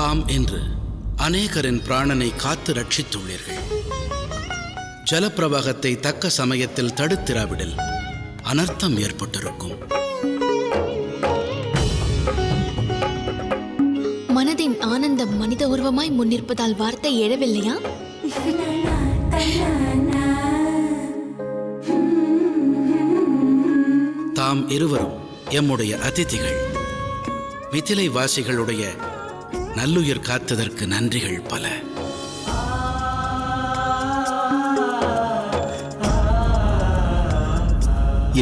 தாம் என்று அநேகரின் பிராணனை காத்து ரட்சித்துள்ளீர்கள். ஜலப்பிரவாகத்தை தக்க சமயத்தில் தடுத்திராவிடில் அனர்த்தம் ஏற்பட்டிருக்கும். மனதின் ஆனந்தம் மனித உருவமாய் முன்னிற்பதால் வார்த்தை எழவில்லையா? தாம் இருவரும் எம்முடைய அதிதிகள். மிதிலை வாசிகளுடைய நல்லுயிர் காத்ததற்கு நன்றிகள் பல.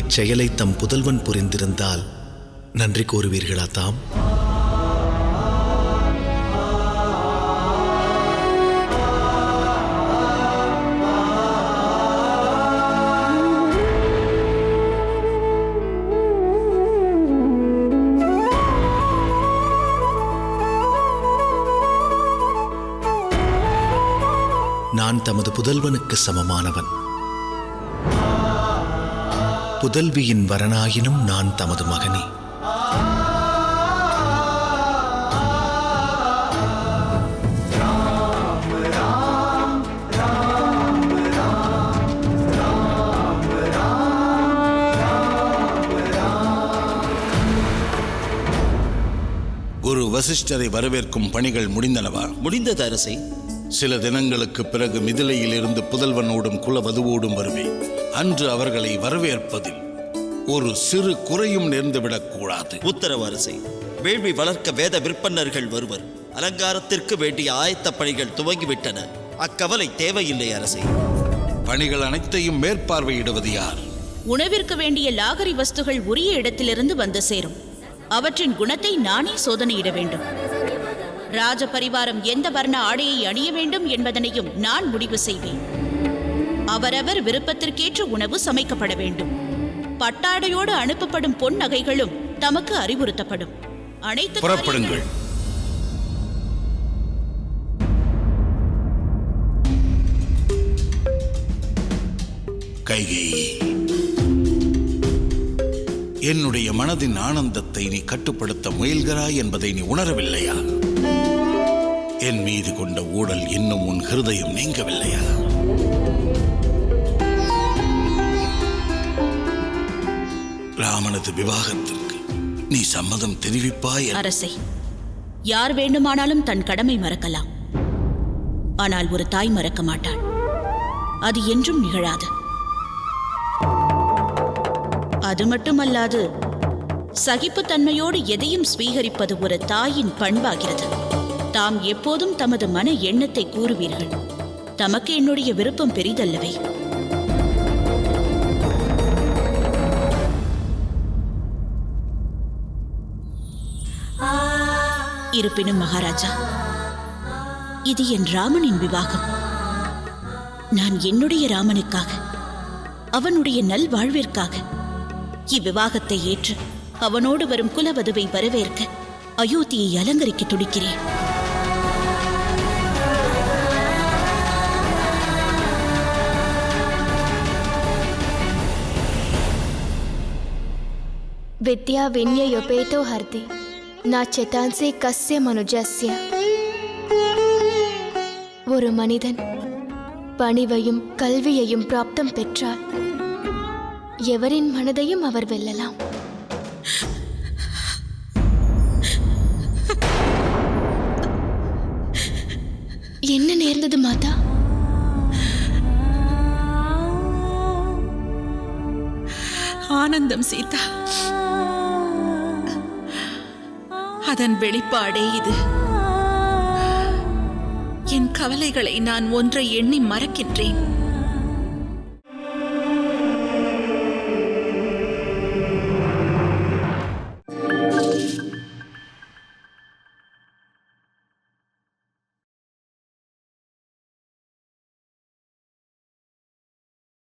இச்செயலை தம் புதல்வன் புரிந்திருந்தால் நன்றி கூறுவீர்களா தாம்? நான் தமது புதல்வனுக்கு சமமானவன். புதல்வியின் வரனாயினும் நான் தமது மகனே. குரு வசிஷ்டரை வரவேற்கும் பணிகள் முடிந்தனவா? முடிந்தது அரசே. சில தினங்களுக்கு பிறகு மிதிலையில் இருந்து புதல்வனோடும் குலவதுவோடும் வருவேன். அன்று அவர்களை வரவேற்பதில் ஒரு சிறு குறையும் நேர்ந்துவிடக்கூடாது. உத்தரவு அரசே. வேள்வி வளர்க்க வேத விற்பன்னர்கள் வருவர். அலங்காரத்திற்கு வேண்டிய ஆயத்த பணிகள் துவங்கிவிட்டன. அக்கவலை தேவையில்லை அரசே. பணிகள் அனைத்தையும் மேற்பார்வையிடுவது யார்? உணவிற்கு வேண்டிய லாகரி வஸ்துகள் உரிய இடத்திலிருந்து வந்து சேரும். அவற்றின் குணத்தை நானே சோதனையிட வேண்டும். ராஜ பரிவாரம் எந்த வர்ண ஆடையை அணிய வேண்டும் என்பதனையும் நான் முடிவு செய்வேன். அவரவர் விருப்பத்திற்கேற்ற உணவு சமைக்கப்பட வேண்டும். பட்டாடையோடு அனுப்பப்படும் பொன் நகைகளும் தமக்கு அறிவுறுத்தப்படும். அனைத்து புறப்படுங்கள். கைகேயி, என்னுடைய மனதின் ஆனந்தத்தை நீ கட்டுப்படுத்த முயல்கிறாய் என்பதை நீ உணரவில்லையா? என் மீது கொண்ட ஊடல் இன்னும் உன் ஹிருதயம் நீங்கவில்லையா? ராமனது விவாகத்திற்கு நீ சம்மதம் தெரிவிப்பாய்? அரசே, யார் வேண்டுமானாலும் தன் கடமை மறக்கலாம். ஆனால் ஒரு தாய் மறக்க மாட்டாள். அது என்றும் நிகழாது. அது மட்டுமல்லாது, சகிப்புத்தன்மையோடு எதையும் ஸ்வீகரிப்பது ஒரு தாயின் பண்பாகிறது. தாம் எப்போதும் தமது மன எண்ணத்தை கூறுவீர்கள். தமக்கு என்னுடைய விருப்பம் பெரிதல்லவே. இருப்பினும் மகாராஜா, இது என் ராமனின் விவாகம். நான் என்னுடைய ராமனுக்காக, அவனுடைய நல்வாழ்விற்காக இவ்விவாகத்தை ஏற்று அவனோடு வரும் குலவதுவை வரவேற்க அயோத்தியை அலங்கரிக்க துடிக்கிறேன். வித்யா வின்யயோபேதோ ஹர்தி ந சேதான்சி கஸ்ய மனுஜஸ்ய. ஒரு மனிதன் பணிவையும் கல்வியையும் பிராப்தம் பெற்றால் எவரின் மனதையும் அவர் வெல்லலாம். என்ன நேர்ந்தது மாதா? ஆனந்தம் சீதா. அதன் வெளிப்பாடே இது. என் கவலைகளை நான் ஒன்றை எண்ணி மறக்கின்றேன்.